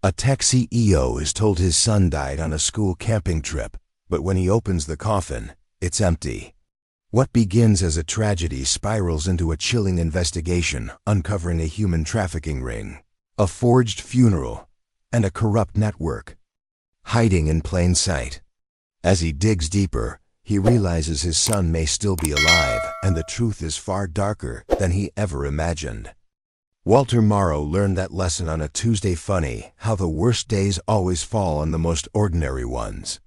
A tech CEO is told his son died on a school camping trip, but when he opens the coffin, it's empty. What begins as a tragedy spirals into a chilling investigation, uncovering a human trafficking ring, a forged funeral, and a corrupt network, hiding in plain sight. As he digs deeper, he realizes his son may still be alive, and the truth is far darker than he ever imagined. Walter Morrow learned that lesson on a Tuesday Funny, how the worst days always fall on the most ordinary ones.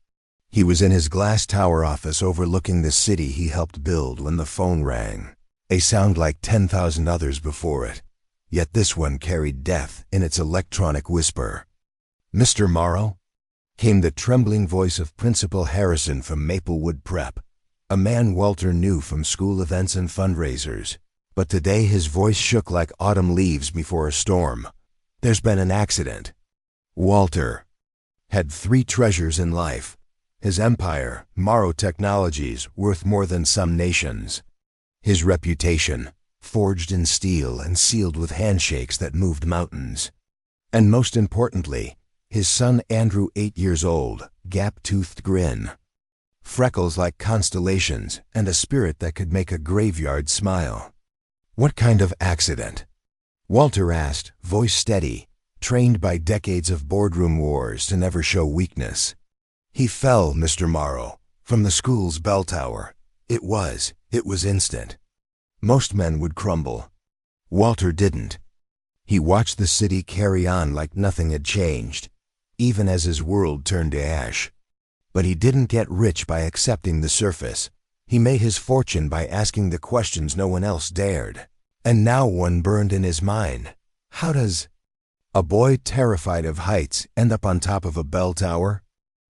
He was in his glass tower office overlooking the city he helped build when the phone rang, a sound like 10,000 others before it, yet this one carried death in its electronic whisper. "Mr. Morrow?" came the trembling voice of Principal Harrison from Maplewood Prep, a man Walter knew from school events and fundraisers. But today his voice shook like autumn leaves before a storm. "There's been an accident." Walter had three treasures in life: his empire, Morrow Technologies, worth more than some nations; his reputation, forged in steel and sealed with handshakes that moved mountains; and most importantly, his son Andrew, 8 years old, gap-toothed grin, freckles like constellations, and a spirit that could make a graveyard smile. "What kind of accident?" Walter asked, voice steady, trained by decades of boardroom wars to never show weakness. "He fell, Mr. Morrow, from the school's bell tower. It was instant. Most men would crumble. Walter didn't. He watched the city carry on like nothing had changed, even as his world turned to ash. But he didn't get rich by accepting the surface. He made his fortune by asking the questions no one else dared. And now one burned in his mind. How does a boy terrified of heights end up on top of a bell tower?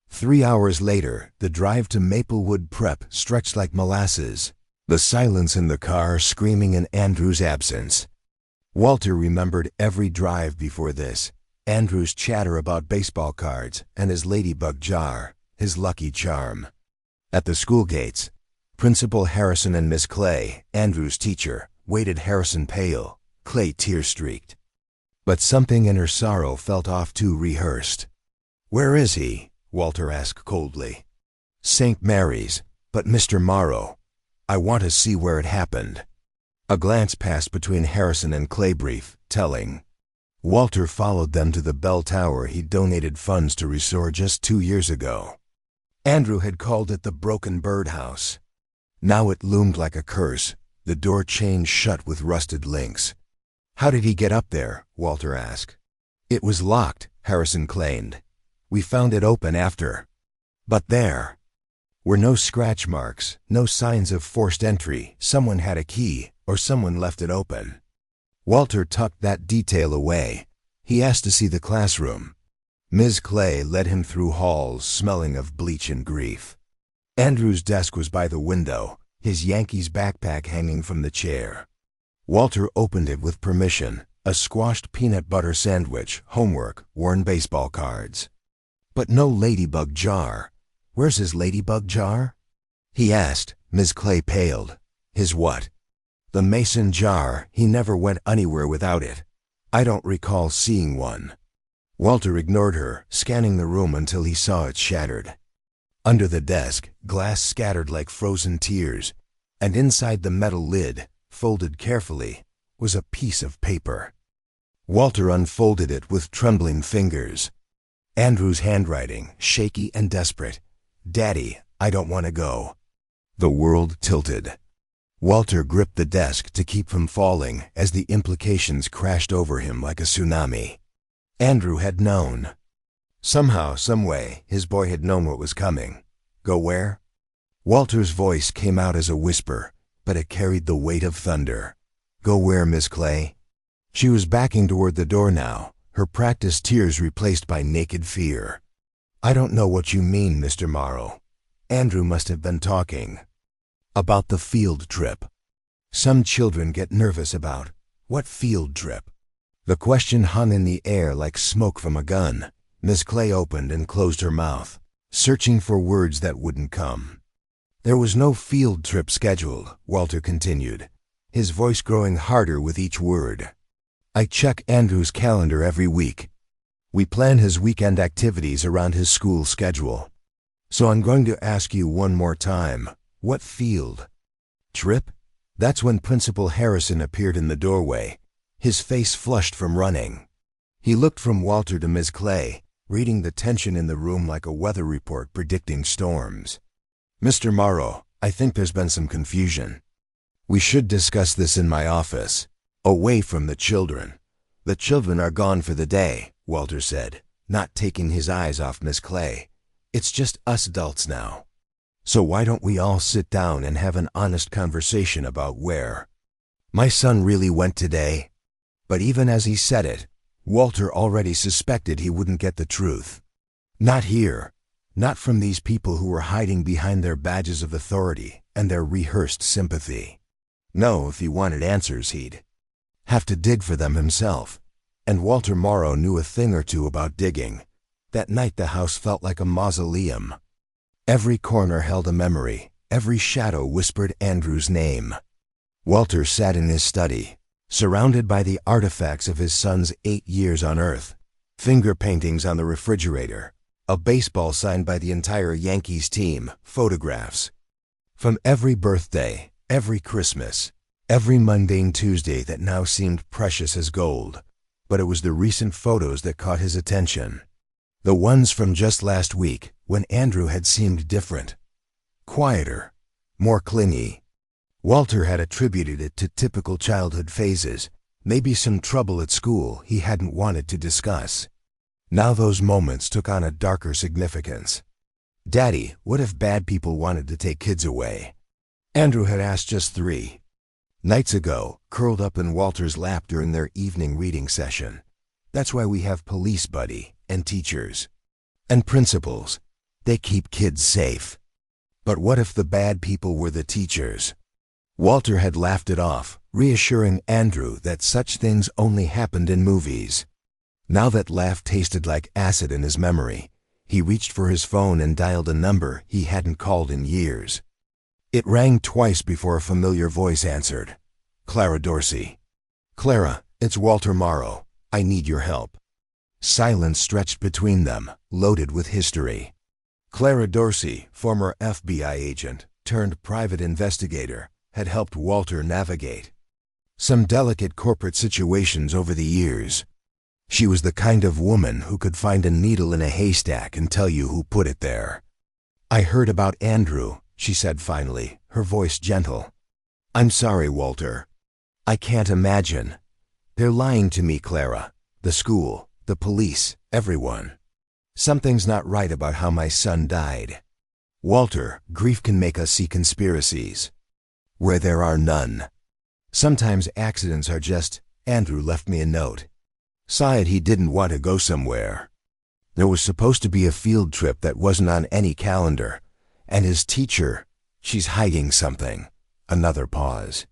3 hours later, the drive to Maplewood Prep stretched like molasses, the silence in the car screaming in Andrew's absence. Walter remembered every drive before this, Andrew's chatter about baseball cards and his ladybug jar, his lucky charm. At the school gates, Principal Harrison and Miss Clay, Andrew's teacher, waited, Harrison pale, Clay tear-streaked. But something in her sorrow felt off too rehearsed. "Where is he?" Walter asked coldly. "St. Mary's, but Mr. Morrow, I want to see where it happened." A glance passed between Harrison and Clay, brief, telling. Walter followed them to the bell tower he'd donated funds to restore just 2 years ago. Andrew had called it the Broken Bird House. Now it loomed like a curse, the door chained shut with rusted links. "How did he get up there?" Walter asked. "It was locked," Harrison claimed. "We found it open after. But there were no scratch marks, no signs of forced entry. Someone had a key, or someone left it open." Walter tucked that detail away. He asked to see the classroom. Ms. Clay led him through halls smelling of bleach and grief. Andrew's desk was by the window, his Yankees backpack hanging from the chair. Walter opened it with permission, a squashed peanut butter sandwich, homework, worn baseball cards. But no ladybug jar. "Where's his ladybug jar?" he asked. Ms. Clay paled. "His what?" "The mason jar. He never went anywhere without it. I don't recall seeing one." Walter ignored her, scanning the room until he saw it shattered. Under the desk, glass scattered like frozen tears, and inside the metal lid, folded carefully, was a piece of paper. Walter unfolded it with trembling fingers. Andrew's handwriting, shaky and desperate. "Daddy, I don't want to go." The world tilted. Walter gripped the desk to keep from falling as the implications crashed over him like a tsunami. Andrew had known. Somehow, someway, his boy had known what was coming. Go where? Walter's voice came out as a whisper, but it carried the weight of thunder. "Go where, Miss Clay?" She was backing toward the door now, her practiced tears replaced by naked fear. "I don't know what you mean, Mr. Morrow." Andrew must have been talking about the field trip. Some children get nervous about. What field trip? The question hung in the air like smoke from a gun. Miss Clay opened and closed her mouth, searching for words that wouldn't come. "There was no field trip scheduled," Walter continued, his voice growing harder with each word. "I check Andrew's calendar every week. We plan his weekend activities around his school schedule. So I'm going to ask you one more time, what field? Trip? That's when Principal Harrison appeared in the doorway, his face flushed from running. He looked from Walter to Ms. Clay, reading the tension in the room like a weather report predicting storms. Mr. Morrow, I think there's been some confusion. We should discuss this in my office, away from the children. The children are gone for the day, Walter said, not taking his eyes off Miss Clay. It's just us adults now. So why don't we all sit down and have an honest conversation about where my son really went today? But even as he said it, Walter already suspected he wouldn't get the truth. Not here. Not from these people who were hiding behind their badges of authority and their rehearsed sympathy. No, if he wanted answers, he'd have to dig for them himself. And Walter Morrow knew a thing or two about digging. That night the house felt like a mausoleum. Every corner held a memory. Every shadow whispered Andrew's name. Walter sat in his study, surrounded by the artifacts of his son's 8 years on Earth. Finger paintings on the refrigerator, a baseball signed by the entire Yankees team, photographs. From every birthday, every Christmas, every mundane Tuesday that now seemed precious as gold. But it was the recent photos that caught his attention. The ones from just last week, when Andrew had seemed different. Quieter, more clingy. Walter had attributed it to typical childhood phases, maybe some trouble at school he hadn't wanted to discuss. Now those moments took on a darker significance. Daddy, what if bad people wanted to take kids away? Andrew had asked just 3 nights ago, curled up in Walter's lap during their evening reading session. That's why we have police buddy and teachers and principals. They keep kids safe. But what if the bad people were the teachers? Walter had laughed it off, reassuring Andrew that such things only happened in movies. Now that laugh tasted like acid in his memory. He reached for his phone and dialed a number he hadn't called in years. It rang twice before a familiar voice answered. Clara Dorsey. Clara, it's Walter Morrow. I need your help. Silence stretched between them, loaded with history. Clara Dorsey, former FBI agent turned private investigator, had helped Walter navigate some delicate corporate situations over the years. She was the kind of woman who could find a needle in a haystack and tell you who put it there. I heard about Andrew, she said finally, her voice gentle. I'm sorry, Walter. I can't imagine. They're lying to me, Clara. The school, the police, everyone. Something's not right about how my son died. Walter, grief can make us see conspiracies where there are none. Sometimes accidents are just, Andrew left me a note. Sighed he didn't want to go somewhere. There was supposed to be a field trip that wasn't on any calendar. And his teacher, she's hiding something. Another pause.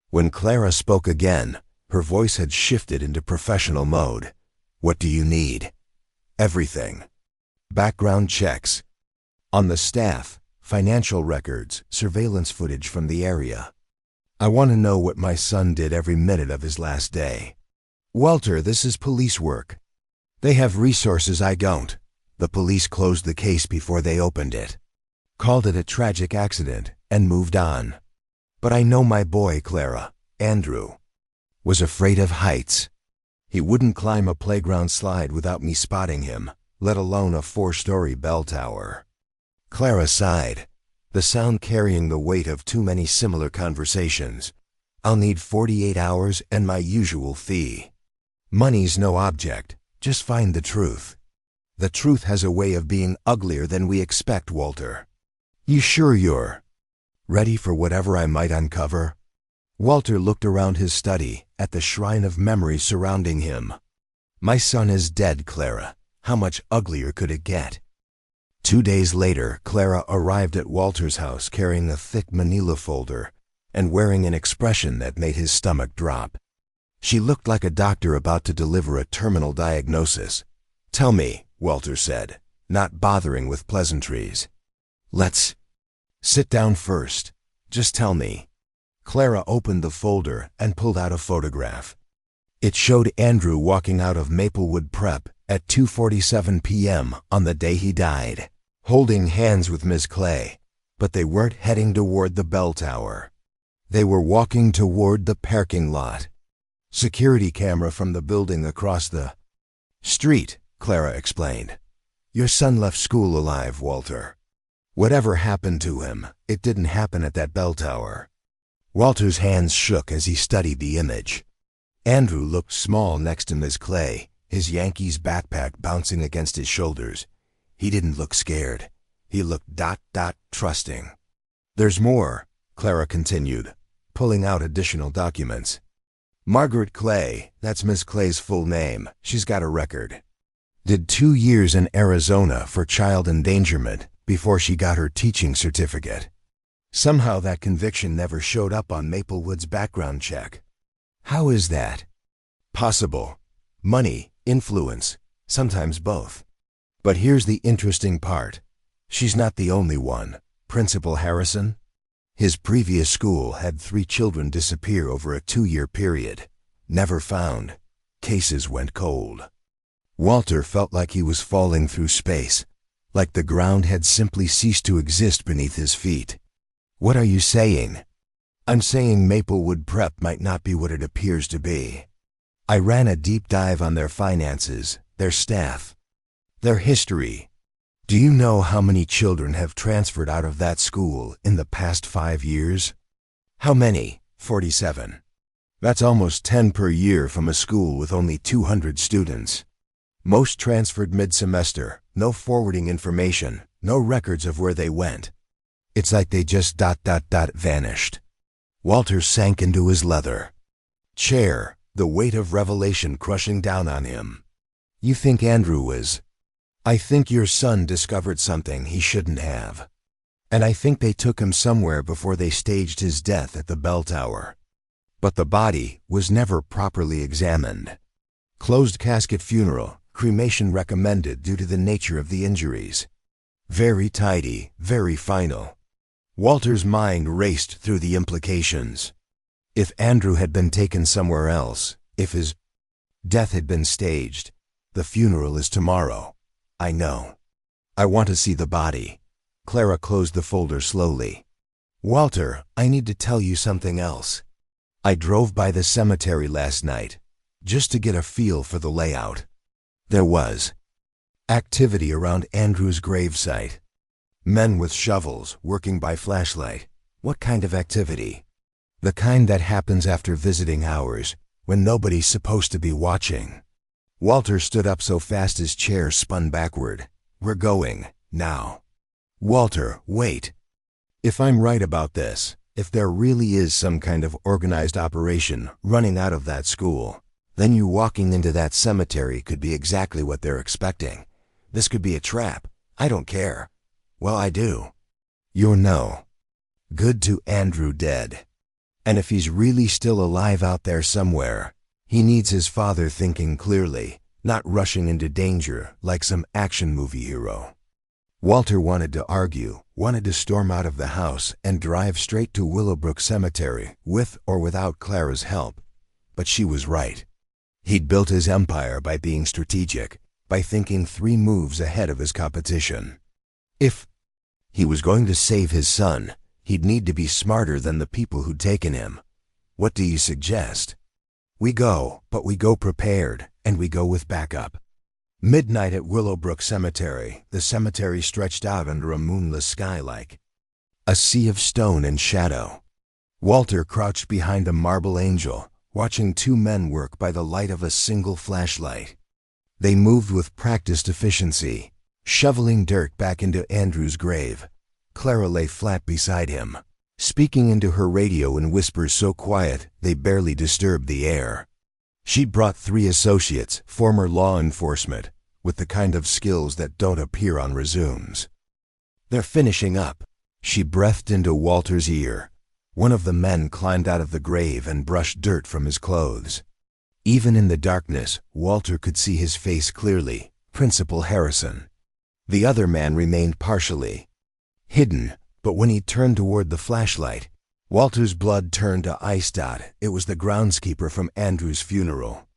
When Clara spoke again, her voice had shifted into professional mode. What do you need? Everything. Background checks. On the staff, financial records, surveillance footage from the area. I want to know what my son did every minute of his last day. Walter, this is police work. They have resources I don't. The police closed the case before they opened it. Called it a tragic accident and moved on. But I know my boy, Clara, Andrew, was afraid of heights. He wouldn't climb a playground slide without me spotting him, let alone a 4-story bell tower. Clara sighed, the sound carrying the weight of too many similar conversations. I'll need 48 hours and my usual fee. Money's no object, just find the truth. The truth has a way of being uglier than we expect, Walter. You sure you're ready for whatever I might uncover? Walter looked around his study, at the shrine of memory surrounding him. My son is dead, Clara. How much uglier could it get? 2 days later, Clara arrived at Walter's house carrying a thick manila folder and wearing an expression that made his stomach drop. She looked like a doctor about to deliver a terminal diagnosis. Tell me, Walter said, not bothering with pleasantries. Let's sit down first. Just tell me. Clara opened the folder and pulled out a photograph. It showed Andrew walking out of Maplewood Prep at 2:47 p.m. on the day he died, holding hands with Ms. Clay, but they weren't heading toward the bell tower. They were walking toward the parking lot. Security camera from the building across the street, Clara explained. Your son left school alive, Walter. Whatever happened to him, it didn't happen at that bell tower. Walter's hands shook as he studied the image. Andrew looked small next to Ms. Clay, his Yankees backpack bouncing against his shoulders. He didn't look scared. He looked trusting. There's more, Clara continued, pulling out additional documents. Margaret Clay, that's Miss Clay's full name, she's got a record. Did 2 years in Arizona for child endangerment before she got her teaching certificate. Somehow that conviction never showed up on Maplewood's background check. How is that possible? Money, influence, sometimes both. But here's the interesting part. She's not the only one. Principal Harrison? His previous school had 3 children disappear over a 2-year period. Never found. Cases went cold. Walter felt like he was falling through space, like the ground had simply ceased to exist beneath his feet. What are you saying? I'm saying Maplewood Prep might not be what it appears to be. I ran a deep dive on their finances, their staff, their history. Do you know how many children have transferred out of that school in the past 5 years? How many? 47. That's almost 10 per year from a school with only 200 students. Most transferred mid-semester, no forwarding information, no records of where they went. It's like they just vanished. Walter sank into his leather chair, the weight of revelation crushing down on him. You think Andrew was? I think your son discovered something he shouldn't have. And I think they took him somewhere before they staged his death at the bell tower. But the body was never properly examined. Closed casket funeral, cremation recommended due to the nature of the injuries. Very tidy, very final. Walter's mind raced through the implications. If Andrew had been taken somewhere else, if his death had been staged, the funeral is tomorrow. I know. I want to see the body. Clara closed the folder slowly. Walter, I need to tell you something else. I drove by the cemetery last night, just to get a feel for the layout. There was activity around Andrew's gravesite. Men with shovels, working by flashlight. What kind of activity? The kind that happens after visiting hours, when nobody's supposed to be watching. Walter stood up so fast his chair spun backward. We're going, now. Walter, wait. If I'm right about this, if there really is some kind of organized operation running out of that school, then you walking into that cemetery could be exactly what they're expecting. This could be a trap. I don't care. Well, I do. You're no good to Andrew dead. And if he's really still alive out there somewhere, he needs his father thinking clearly, not rushing into danger like some action movie hero. Walter wanted to argue, wanted to storm out of the house and drive straight to Willowbrook Cemetery with or without Clara's help. But she was right. He'd built his empire by being strategic, by thinking 3 moves ahead of his competition. If he was going to save his son, he'd need to be smarter than the people who'd taken him. What do you suggest? We go, but we go prepared, and we go with backup. Midnight at Willowbrook Cemetery, the cemetery stretched out under a moonless sky like a sea of stone and shadow. Walter crouched behind a marble angel, watching 2 men work by the light of a single flashlight. They moved with practiced efficiency, shoveling dirt back into Andrew's grave. Clara lay flat beside him, speaking into her radio in whispers so quiet they barely disturbed the air. She'd brought 3 associates, former law enforcement, with the kind of skills that don't appear on resumes. They're finishing up. She breathed into Walter's ear. One of the men climbed out of the grave and brushed dirt from his clothes. Even in the darkness, Walter could see his face clearly, Principal Harrison. The other man remained partially hidden, but when he turned toward the flashlight, Walter's blood turned to ice. It was the groundskeeper from Andrew's funeral.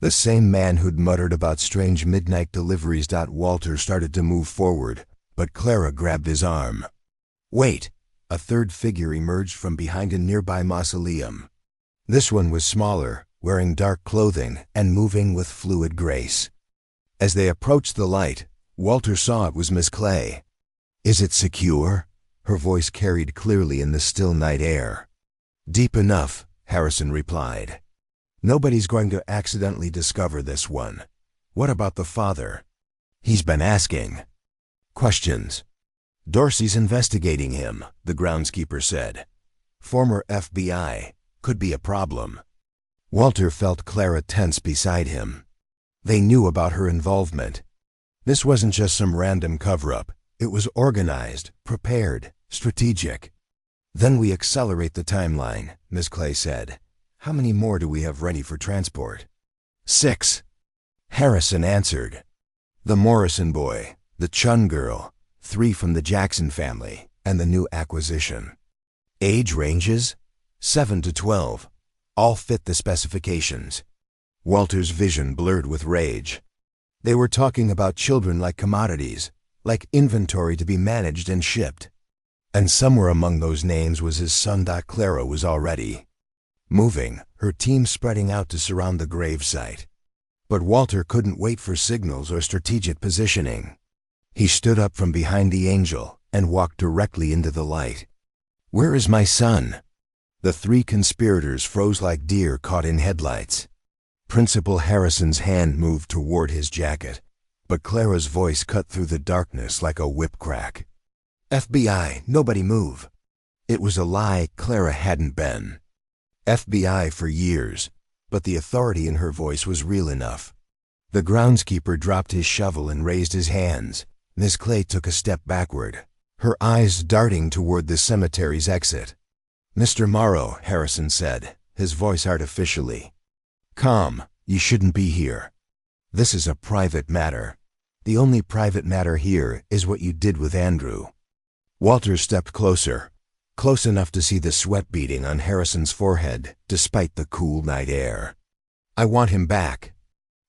The same man who'd muttered about strange midnight deliveries. Walter started to move forward, but Clara grabbed his arm. "Wait!" A third figure emerged from behind a nearby mausoleum. This one was smaller, wearing dark clothing and moving with fluid grace. As they approached the light, Walter saw it was Miss Clay. "Is it secure?" Her voice carried clearly in the still night air. "Deep enough," Harrison replied. "Nobody's going to accidentally discover this one." "What about the father?" "He's been asking questions." "Dorsey's investigating him," the groundskeeper said. "Former FBI. Could be a problem." Walter felt Clara tense beside him. They knew about her involvement. This wasn't just some random cover-up. It was organized, prepared, strategic. "Then we accelerate the timeline," Miss Clay said. "How many more do we have ready for transport?" 6. Harrison answered. "The Morrison boy, the Chun girl, 3 from the Jackson family, and the new acquisition. Age ranges? 7 to 12. All fit the specifications." Walter's vision blurred with rage. They were talking about children like commodities, like inventory to be managed and shipped. And somewhere among those names was his son. Clara was already moving, her team spreading out to surround the gravesite. But Walter couldn't wait for signals or strategic positioning. He stood up from behind the angel and walked directly into the light. "Where is my son?" The 3 conspirators froze like deer caught in headlights. Principal Harrison's hand moved toward his jacket, but Clara's voice cut through the darkness like a whip crack. "FBI, nobody move." It was a lie. Clara hadn't been FBI for years, but the authority in her voice was real enough. The groundskeeper dropped his shovel and raised his hands. Miss Clay took a step backward, her eyes darting toward the cemetery's exit. "Mr. Morrow," Harrison said, his voice artificially calm, "you shouldn't be here. This is a private matter. The only private matter here is what you did with Andrew." Walter stepped closer, close enough to see the sweat beading on Harrison's forehead despite the cool night air. "I want him back."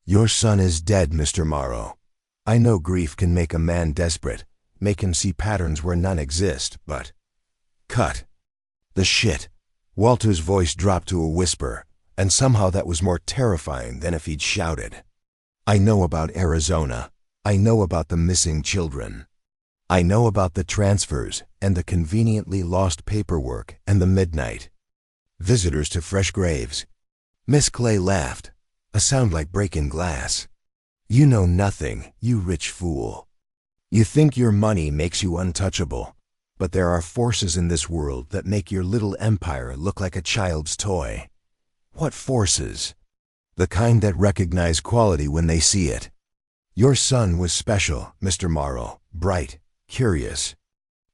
"Your son is dead, Mr. Morrow. I know grief can make a man desperate, make him see patterns where none exist, but—" "Cut the shit." Walter's voice dropped to a whisper, and somehow that was more terrifying than if he'd shouted. "I know about Arizona. I know about the missing children. I know about the transfers and the conveniently lost paperwork and the midnight visitors to fresh graves." Miss Clay laughed, a sound like breaking glass. "You know nothing, you rich fool. You think your money makes you untouchable, but there are forces in this world that make your little empire look like a child's toy." "What forces?" "The kind that recognize quality when they see it. Your son was special, Mr. Morrow, bright, curious,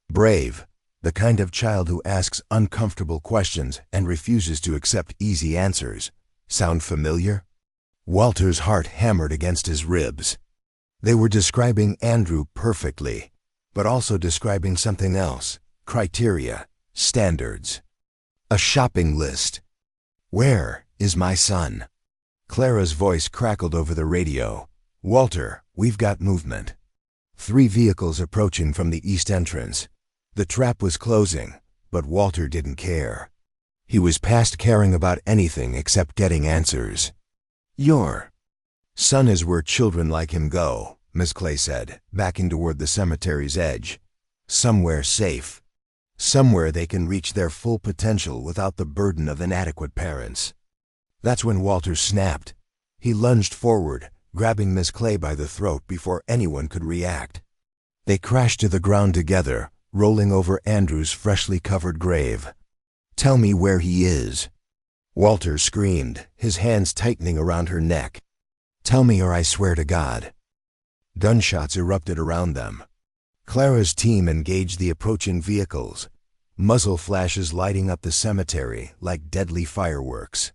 brave, the kind of child who asks uncomfortable questions and refuses to accept easy answers. Sound familiar?" Walter's heart hammered against his ribs. They were describing Andrew perfectly, but also describing something else, criteria, standards, a shopping list. "Where is my son?" Clara's voice crackled over the radio. "Walter, we've got movement." 3 vehicles approaching from the east entrance. The trap was closing, but Walter didn't care. He was past caring about anything except getting answers. "Your son is where children like him go," Miss Clay said, backing toward the cemetery's edge. "Somewhere safe. Somewhere they can reach their full potential without the burden of inadequate parents." That's when Walter snapped. He lunged forward, grabbing Miss Clay by the throat before anyone could react. They crashed to the ground together, rolling over Andrew's freshly covered grave. "Tell me where he is." Walter screamed, his hands tightening around her neck. "Tell me or I swear to God." Gunshots erupted around them. Clara's team engaged the approaching vehicles, muzzle flashes lighting up the cemetery like deadly fireworks.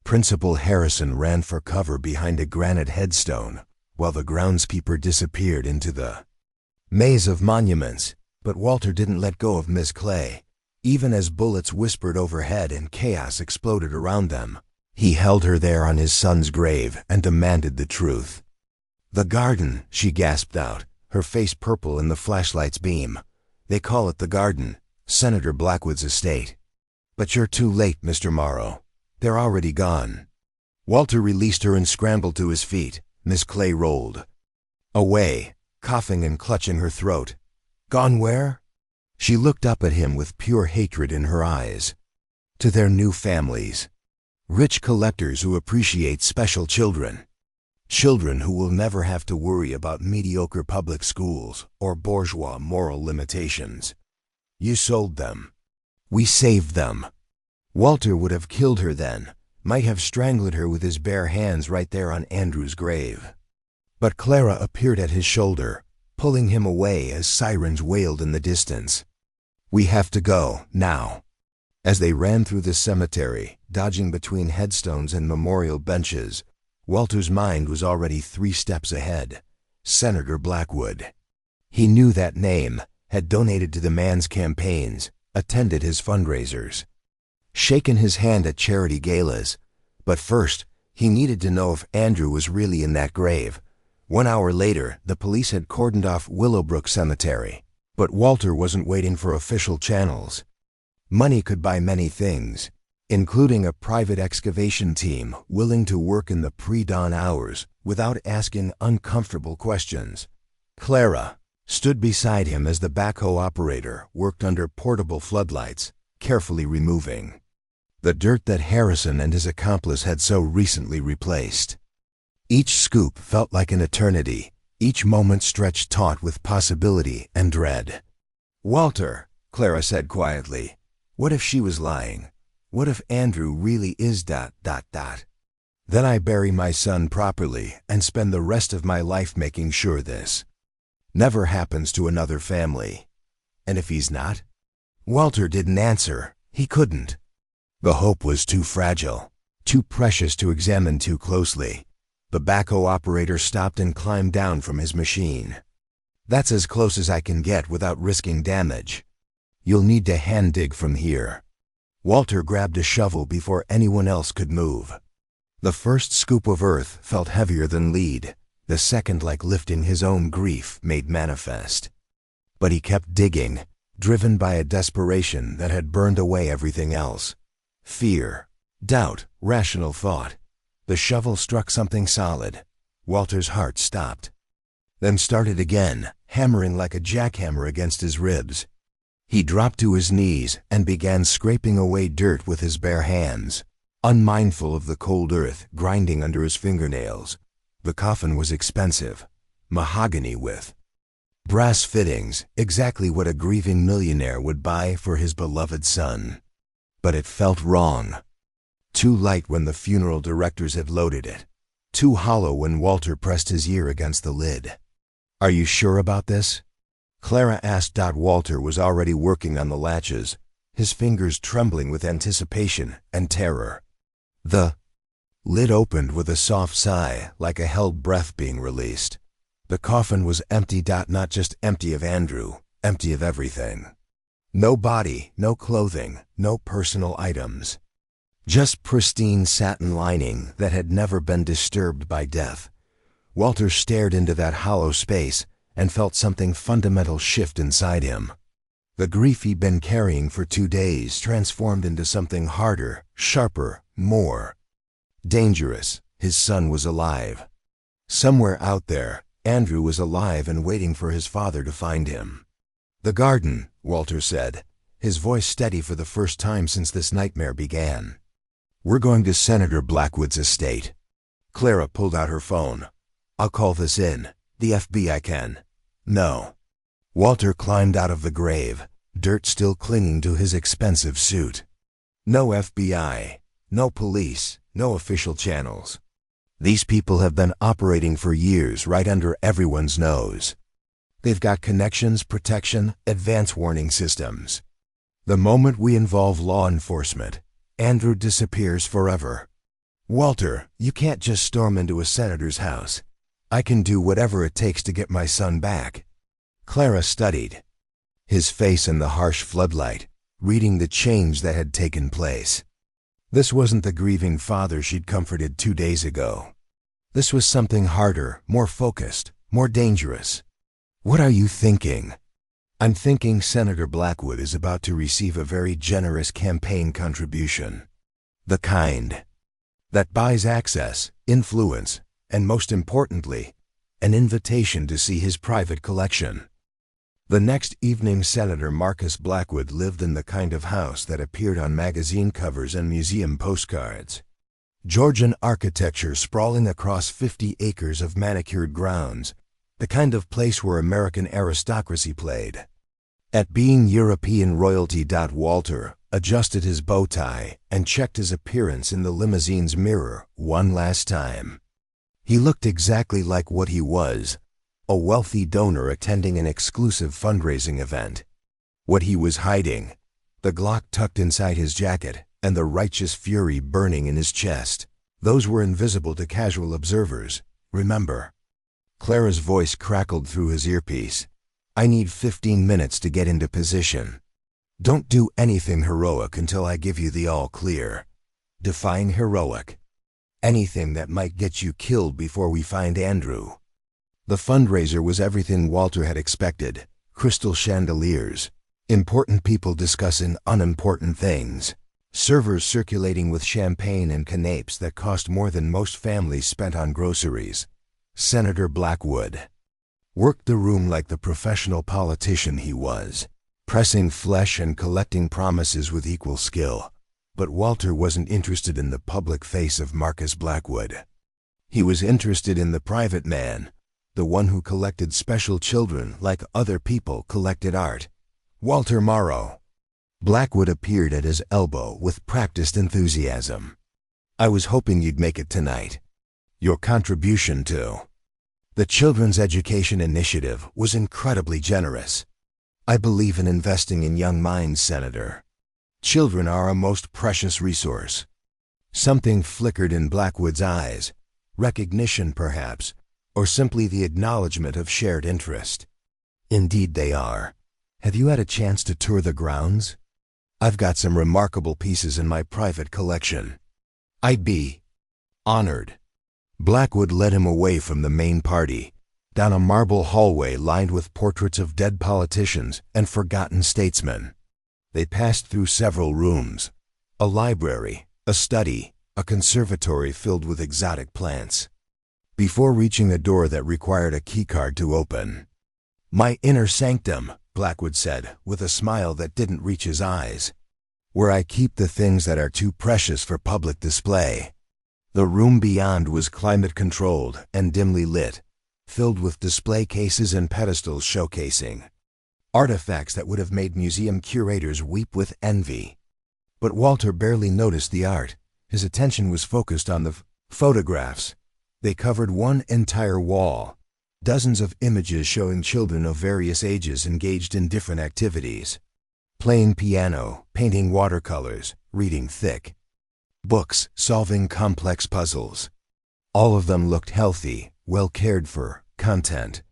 Principal Harrison ran for cover behind a granite headstone, while the groundskeeper disappeared into the maze of monuments. But Walter didn't let go of Miss Clay. Even as bullets whispered overhead and chaos exploded around them, He held her there on his son's grave and demanded the truth. "The garden," she gasped out, her face purple in the flashlight's beam. "They call it the garden, Senator Blackwood's estate. But you're too late, Mr. Morrow. They're already gone." Walter released her and scrambled to his feet. Miss Clay rolled away, coughing and clutching her throat. "Gone where?" She looked up at him with pure hatred in her eyes. "To their new families. Rich collectors who appreciate special children. Children who will never have to worry about mediocre public schools or bourgeois moral limitations. You sold them. We saved them." Walter would have killed her then, might have strangled her with his bare hands right there on Andrew's grave. But Clara appeared at his shoulder, pulling him away as sirens wailed in the distance. "We have to go, now." As they ran through the cemetery, dodging between headstones and memorial benches, Walter's mind was already 3 steps ahead. Senator Blackwood. He knew that name, had donated to the man's campaigns, attended his fundraisers, shaken his hand at charity galas. But first, he needed to know if Andrew was really in that grave. 1 hour later, the police had cordoned off Willowbrook Cemetery. But Walter wasn't waiting for official channels. Money could buy many things, including a private excavation team willing to work in the pre-dawn hours without asking uncomfortable questions. Clara stood beside him as the backhoe operator worked under portable floodlights, carefully removing the dirt that Harrison and his accomplice had so recently replaced. Each scoop felt like an eternity, each moment stretched taut with possibility and dread. "Walter," Clara said quietly, "what if she was lying? What if Andrew really is ... Then I bury my son properly and spend the rest of my life making sure this never happens to another family. And if he's not?" Walter didn't answer. He couldn't. The hope was too fragile, too precious to examine too closely. The backhoe operator stopped and climbed down from his machine. "That's as close as I can get without risking damage. You'll need to hand dig from here." Walter grabbed a shovel before anyone else could move. The first scoop of earth felt heavier than lead, the second like lifting his own grief made manifest. But he kept digging, driven by a desperation that had burned away everything else. Fear, doubt, rational thought. The shovel struck something solid. Walter's heart stopped. Then started again, hammering like a jackhammer against his ribs. He dropped to his knees and began scraping away dirt with his bare hands, unmindful of the cold earth grinding under his fingernails. The coffin was expensive, mahogany with brass fittings, exactly what a grieving millionaire would buy for his beloved son. But it felt wrong. Too light when the funeral directors had loaded it. Too hollow when Walter pressed his ear against the lid. "Are you sure about this?" Clara asked. Walter was already working on the latches, his fingers trembling with anticipation and terror. The lid opened with a soft sigh, like a held breath being released. The coffin was empty. Not just empty of Andrew, empty of everything. No body, no clothing, no personal items. Just pristine satin lining that had never been disturbed by death. Walter stared into that hollow space and felt something fundamental shift inside him. The grief he'd been carrying for 2 days transformed into something harder, sharper, more dangerous. His son was alive. Somewhere out there, Andrew was alive and waiting for his father to find him. "The garden," Walter said, his voice steady for the first time since this nightmare began. "We're going to Senator Blackwood's estate." Clara pulled out her phone. "I'll call this in. The FBI can." "No." Walter climbed out of the grave, dirt still clinging to his expensive suit. "No FBI, no police, no official channels. These people have been operating for years right under everyone's nose. They've got connections, protection, advance warning systems. The moment we involve law enforcement, Andrew disappears forever." "Walter, you can't just storm into a senator's house. I can do whatever it takes to get my son back." Clara studied his face in the harsh floodlight, reading the change that had taken place. This wasn't the grieving father she'd comforted 2 days ago. This was something harder, more focused, more dangerous. "What are you thinking?" "I'm thinking Senator Blackwood is about to receive a very generous campaign contribution. The kind that buys access, influence, and most importantly, an invitation to see his private collection." The next evening, Senator Marcus Blackwood lived in the kind of house that appeared on magazine covers and museum postcards. Georgian architecture sprawling across 50 acres of manicured grounds, the kind of place where American aristocracy played. At being European royalty. Walter adjusted his bow tie and checked his appearance in the limousine's mirror one last time. He looked exactly like what he was, a wealthy donor attending an exclusive fundraising event. What he was hiding, the Glock tucked inside his jacket and the righteous fury burning in his chest, those were invisible to casual observers, remember. Clara's voice crackled through his earpiece. "I need 15 minutes to get into position. Don't do anything heroic until I give you the all clear." Define heroic. Anything that might get you killed before we find Andrew. The fundraiser was everything Walter had expected. Crystal chandeliers, important people discussing unimportant things, servers circulating with champagne and canapes that cost more than most families spent on groceries. Senator Blackwood worked the room like the professional politician he was, pressing flesh and collecting promises with equal skill. But Walter wasn't interested in the public face of Marcus Blackwood. He was interested in the private man, the one who collected special children like other people collected art. Walter Morrow. Blackwood appeared at his elbow with practiced enthusiasm. "I was hoping you'd make it tonight. Your contribution to the Children's Education Initiative was incredibly generous. I believe in investing in young minds, Senator. Children are a most precious resource." Something flickered in Blackwood's eyes, recognition perhaps, or simply the acknowledgement of shared interest. "Indeed they are. Have you had a chance to tour the grounds? I've got some remarkable pieces in my private collection. I'd be honored." Blackwood led him away from the main party, down a marble hallway lined with portraits of dead politicians and forgotten statesmen. They passed through several rooms, a library, a study, a conservatory filled with exotic plants, before reaching a door that required a keycard to open. "My inner sanctum," Blackwood said, with a smile that didn't reach his eyes, "where I keep the things that are too precious for public display." The room beyond was climate-controlled and dimly lit, filled with display cases and pedestals showcasing artifacts that would have made museum curators weep with envy. But Walter barely noticed the art. His attention was focused on the photographs. They covered one entire wall, dozens of images showing children of various ages engaged in different activities. Playing piano, painting watercolors, reading thick books, solving complex puzzles. All of them looked healthy, well cared for, content.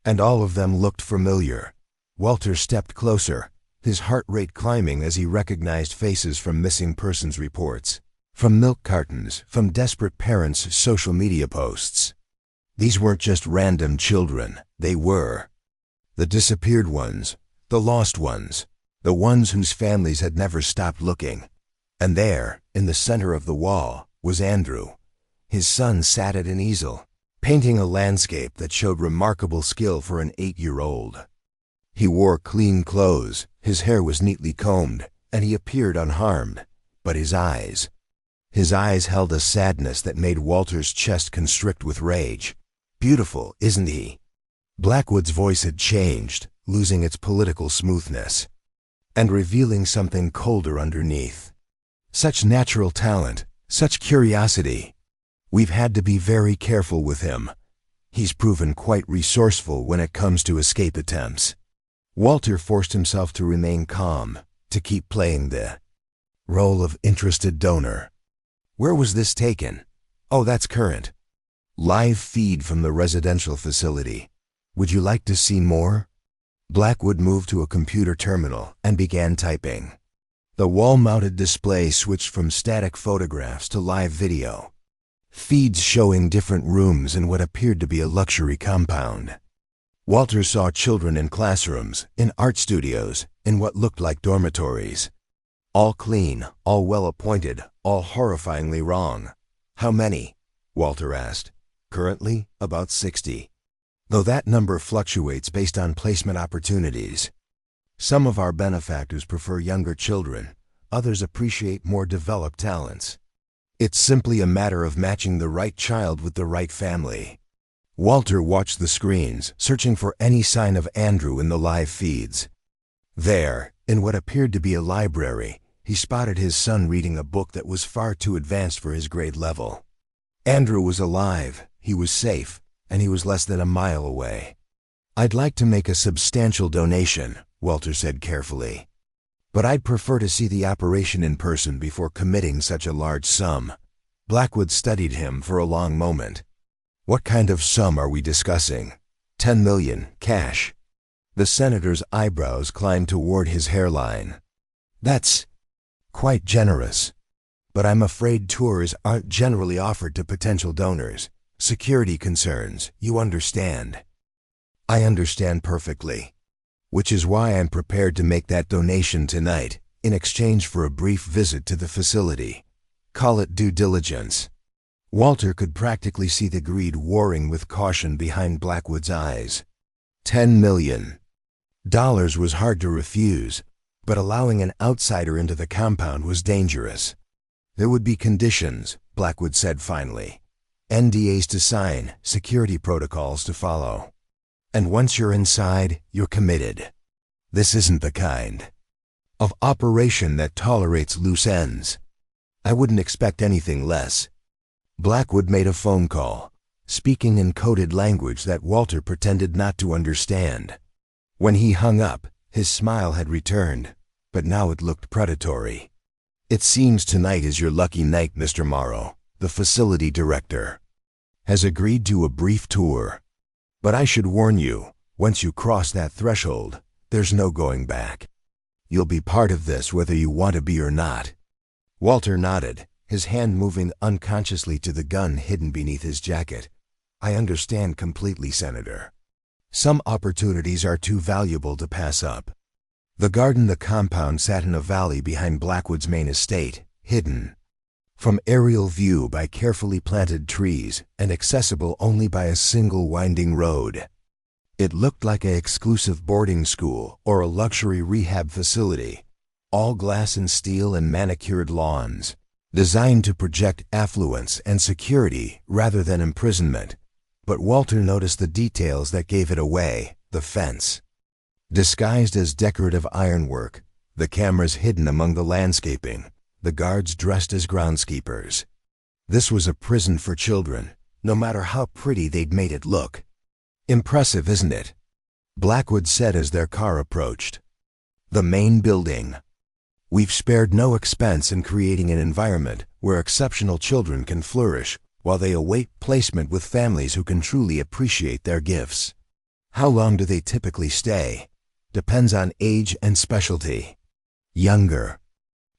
And all of them looked familiar. Walter stepped closer, his heart rate climbing as he recognized faces from missing persons reports, from milk cartons, from desperate parents' social media posts. These weren't just random children, they were the disappeared ones, the lost ones, the ones whose families had never stopped looking. And there, in the center of the wall, was Andrew. His son sat at an easel, painting a landscape that showed remarkable skill for an 8-year-old. He wore clean clothes, his hair was neatly combed, and he appeared unharmed. But his eyes held a sadness that made Walter's chest constrict with rage. "Beautiful, isn't he?" Blackwood's voice had changed, losing its political smoothness, and revealing something colder underneath. "Such natural talent, such curiosity. We've had to be very careful with him. He's proven quite resourceful when it comes to escape attempts." Walter forced himself to remain calm, to keep playing the role of interested donor. "Where was this taken?" "Oh, that's current. Live feed from the residential facility. Would you like to see more?" Blackwood moved to a computer terminal and began typing. The wall-mounted display switched from static photographs to live video, feeds showing different rooms in what appeared to be a luxury compound. Walter saw children in classrooms, in art studios, in what looked like dormitories. All clean, all well-appointed, all horrifyingly wrong. How many? Walter asked. Currently, about 60. Though that number fluctuates based on placement opportunities. Some of our benefactors prefer younger children, others appreciate more developed talents. It's simply a matter of matching the right child with the right family. Walter watched the screens, searching for any sign of Andrew in the live feeds. There, in what appeared to be a library, he spotted his son reading a book that was far too advanced for his grade level. Andrew was alive, he was safe, and he was less than a mile away. "I'd like to make a substantial donation," Walter said carefully. "But I'd prefer to see the operation in person before committing such a large sum." Blackwood studied him for a long moment. "What kind of sum are we discussing? 10 million, cash?" The senator's eyebrows climbed toward his hairline. "That's quite generous. But I'm afraid tours aren't generally offered to potential donors. Security concerns, you understand." "I understand perfectly. Which is why I'm prepared to make that donation tonight, in exchange for a brief visit to the facility. Call it due diligence." Walter could practically see the greed warring with caution behind Blackwood's eyes. $10 million was hard to refuse, but allowing an outsider into the compound was dangerous. "There would be conditions," Blackwood said finally. "NDAs to sign, security protocols to follow. And once you're inside, you're committed. This isn't the kind of operation that tolerates loose ends. I wouldn't expect anything less." Blackwood made a phone call, speaking in coded language that Walter pretended not to understand. When he hung up, his smile had returned, but now it looked predatory. "It seems tonight is your lucky night, Mr. Morrow," the facility director has agreed to a brief tour. "But I should warn you, once you cross that threshold, there's no going back. You'll be part of this whether you want to be or not." Walter nodded, his hand moving unconsciously to the gun hidden beneath his jacket. "I understand completely, Senator. Some opportunities are too valuable to pass up." The garden, the compound, sat in a valley behind Blackwood's main estate, hidden from aerial view by carefully planted trees and accessible only by a single winding road. It looked like an exclusive boarding school or a luxury rehab facility, all glass and steel and manicured lawns, designed to project affluence and security rather than imprisonment. But Walter noticed the details that gave it away: the fence, disguised as decorative ironwork, the cameras hidden among the landscaping, the guards dressed as groundskeepers. This was a prison for children, no matter how pretty they'd made it look. "Impressive, isn't it?" Blackwood said as their car approached the main building. "We've spared no expense in creating an environment where exceptional children can flourish while they await placement with families who can truly appreciate their gifts." "How long do they typically stay?" "Depends on age and specialty. Younger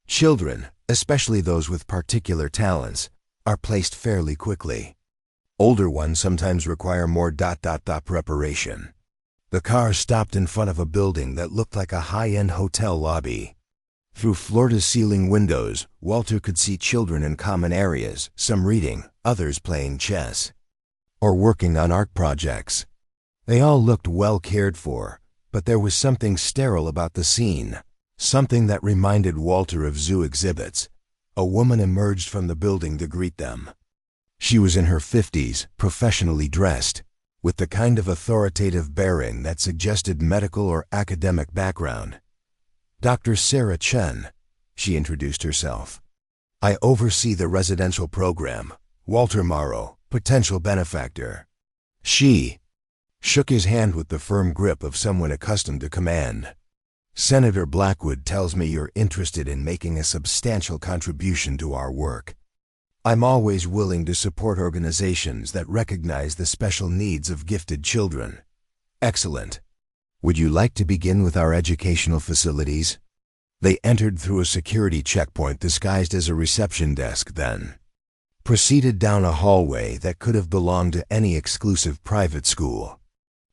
children, especially those with particular talents, are placed fairly quickly. Older ones sometimes require more preparation." The car stopped in front of a building that looked like a high-end hotel lobby. Through floor-to-ceiling windows, Walter could see children in common areas, some reading, others playing chess, or working on art projects. They all looked well cared for, but there was something sterile about the scene. Something that reminded Walter of zoo exhibits. A woman emerged from the building to greet them. She was in her 50s, professionally dressed, with the kind of authoritative bearing that suggested medical or academic background. "Dr. Sarah Chen," she introduced herself. "I oversee the residential program. Walter Morrow, potential benefactor." She shook his hand with the firm grip of someone accustomed to command. "Senator Blackwood tells me you're interested in making a substantial contribution to our work. I'm always willing to support organizations that recognize the special needs of gifted children." "Excellent. Would you like to begin with our educational facilities?" They entered through a security checkpoint disguised as a reception desk, then proceeded down a hallway that could have belonged to any exclusive private school.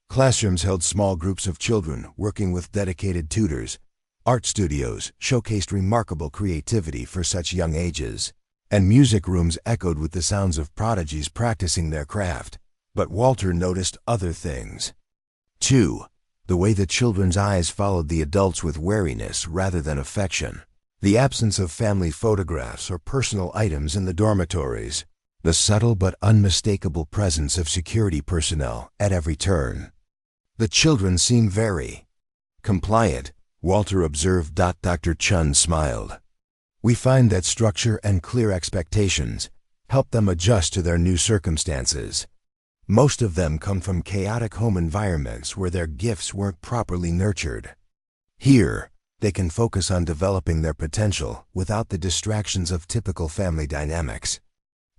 Classrooms held small groups of children working with dedicated tutors. Art studios showcased remarkable creativity for such young ages, and music rooms echoed with the sounds of prodigies practicing their craft. But Walter noticed other things. 2. The way the children's eyes followed the adults with wariness rather than affection. The absence of family photographs or personal items in the dormitories. The subtle but unmistakable presence of security personnel at every turn. The children seemed very compliant, Walter observed. Dr. Chun smiled. We find that structure and clear expectations help them adjust to their new circumstances. Most of them come from chaotic home environments where their gifts weren't properly nurtured. Here, they can focus on developing their potential without the distractions of typical family dynamics.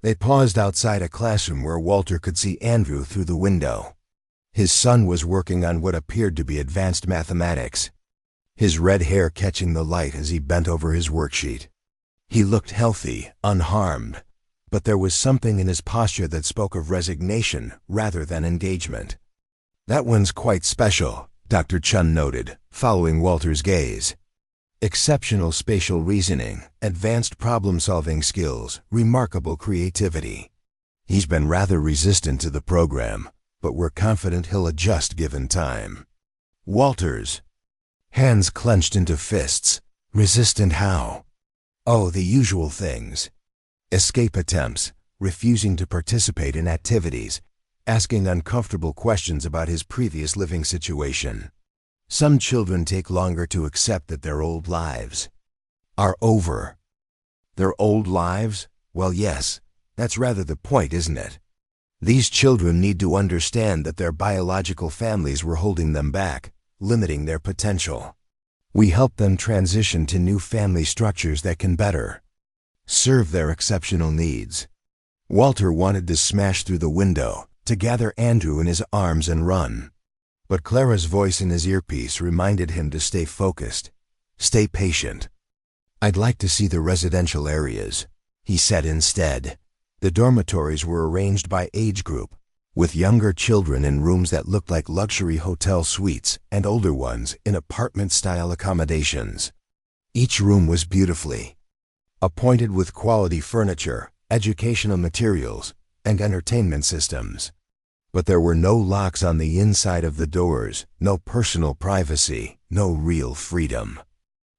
They paused outside a classroom where Walter could see Andrew through the window. His son was working on what appeared to be advanced mathematics, his red hair catching the light as he bent over his worksheet. He looked healthy, unharmed, but there was something in his posture that spoke of resignation rather than engagement. That one's quite special, Dr. Chun noted, following Walter's gaze. Exceptional spatial reasoning, advanced problem-solving skills, remarkable creativity. He's been rather resistant to the program, but we're confident he'll adjust given time. Walter's hands clenched into fists. Resistant how? Oh, the usual things. Escape attempts, refusing to participate in activities, asking uncomfortable questions about his previous living situation. Some children take longer to accept that their old lives are over. Their old lives? Well, yes, that's rather the point, isn't it? These children need to understand that their biological families were holding them back, limiting their potential. We help them transition to new family structures that can better serve their exceptional needs. Walter wanted to smash through the window, to gather Andrew in his arms and run. But Clara's voice in his earpiece reminded him to stay focused, stay patient. I'd like to see the residential areas, he said instead. The dormitories were arranged by age group, with younger children in rooms that looked like luxury hotel suites and older ones in apartment-style accommodations. Each room was beautifully appointed with quality furniture, educational materials, and entertainment systems. But there were no locks on the inside of the doors, no personal privacy, no real freedom.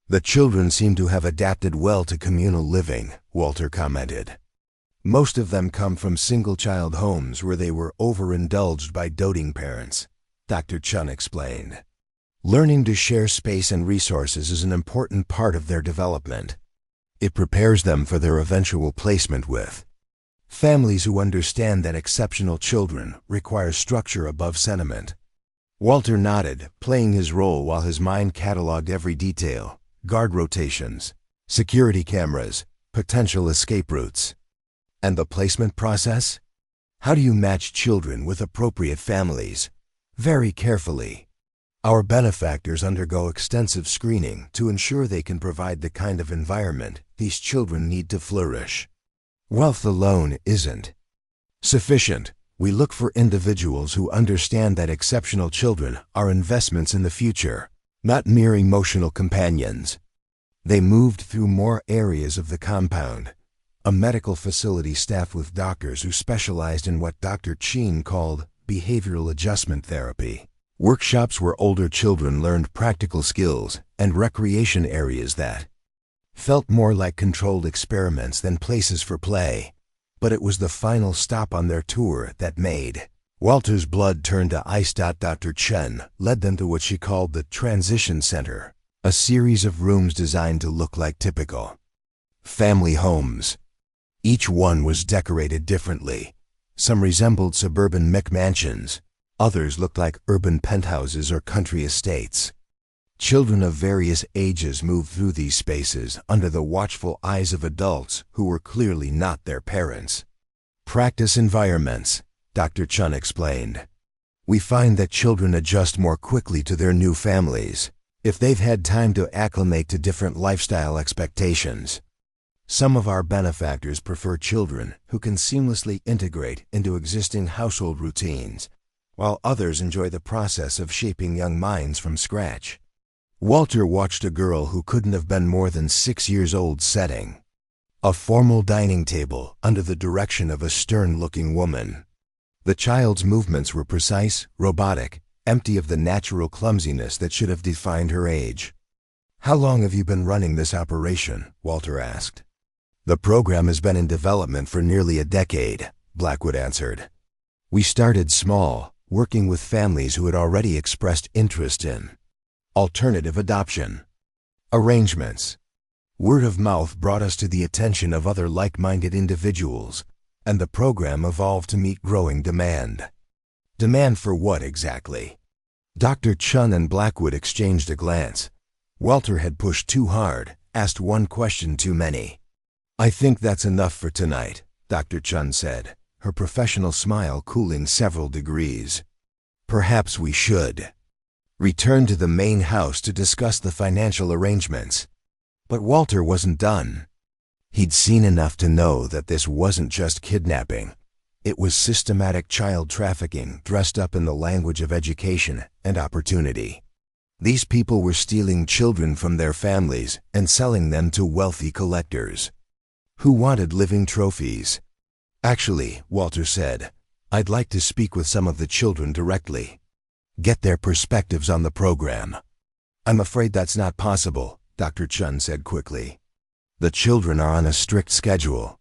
The children seem to have adapted well to communal living, Walter commented. Most of them come from single-child homes where they were overindulged by doting parents, Dr. Chun explained. Learning to share space and resources is an important part of their development. It prepares them for their eventual placement with families who understand that exceptional children require structure above sentiment. Walter nodded, playing his role while his mind cataloged every detail: guard rotations, security cameras, potential escape routes. And the placement process? How do you match children with appropriate families? Very carefully. Our benefactors undergo extensive screening to ensure they can provide the kind of environment these children need to flourish. Wealth alone isn't sufficient. We look for individuals who understand that exceptional children are investments in the future, not mere emotional companions. They moved through more areas of the compound, a medical facility staffed with doctors who specialized in what Dr. Cheen called behavioral adjustment therapy. Workshops where older children learned practical skills, and recreation areas that felt more like controlled experiments than places for play. But it was the final stop on their tour that made Walter's blood turn to ice. Dr. Chen led them to what she called the Transition Center, a series of rooms designed to look like typical family homes. Each one was decorated differently. Some resembled suburban McMansions. Others looked like urban penthouses or country estates. Children of various ages moved through these spaces under the watchful eyes of adults who were clearly not their parents. Practice environments, Dr. Chun explained. We find that children adjust more quickly to their new families. if they've had time to acclimate to different lifestyle expectations. Some of our benefactors prefer children who can seamlessly integrate into existing household routines, while others enjoy the process of shaping young minds from scratch. Walter watched a girl who couldn't have been more than 6 years old setting a formal dining table under the direction of a stern-looking woman. The child's movements were precise, robotic, empty of the natural clumsiness that should have defined her age. "How long have you been running this operation?" Walter asked. "The program has been in development for nearly a decade," Blackwood answered. "We started small, working with families who had already expressed interest in alternative adoption arrangements. Word of mouth brought us to the attention of other like-minded individuals, and the program evolved to meet growing demand." "Demand for what exactly?" Dr. Chun and Blackwood exchanged a glance. Walter had pushed too hard, asked one question too many. "I think that's enough for tonight," Dr. Chun said, her professional smile cooling several degrees. "Perhaps we should return to the main house to discuss the financial arrangements." But Walter wasn't done. He'd seen enough to know that this wasn't just kidnapping. It was systematic child trafficking dressed up in the language of education and opportunity. These people were stealing children from their families and selling them to wealthy collectors who wanted living trophies. "Actually," Walter said, "I'd like to speak with some of the children directly. Get their perspectives on the program." "I'm afraid that's not possible," Dr. Chun said quickly. "The children are on a strict schedule,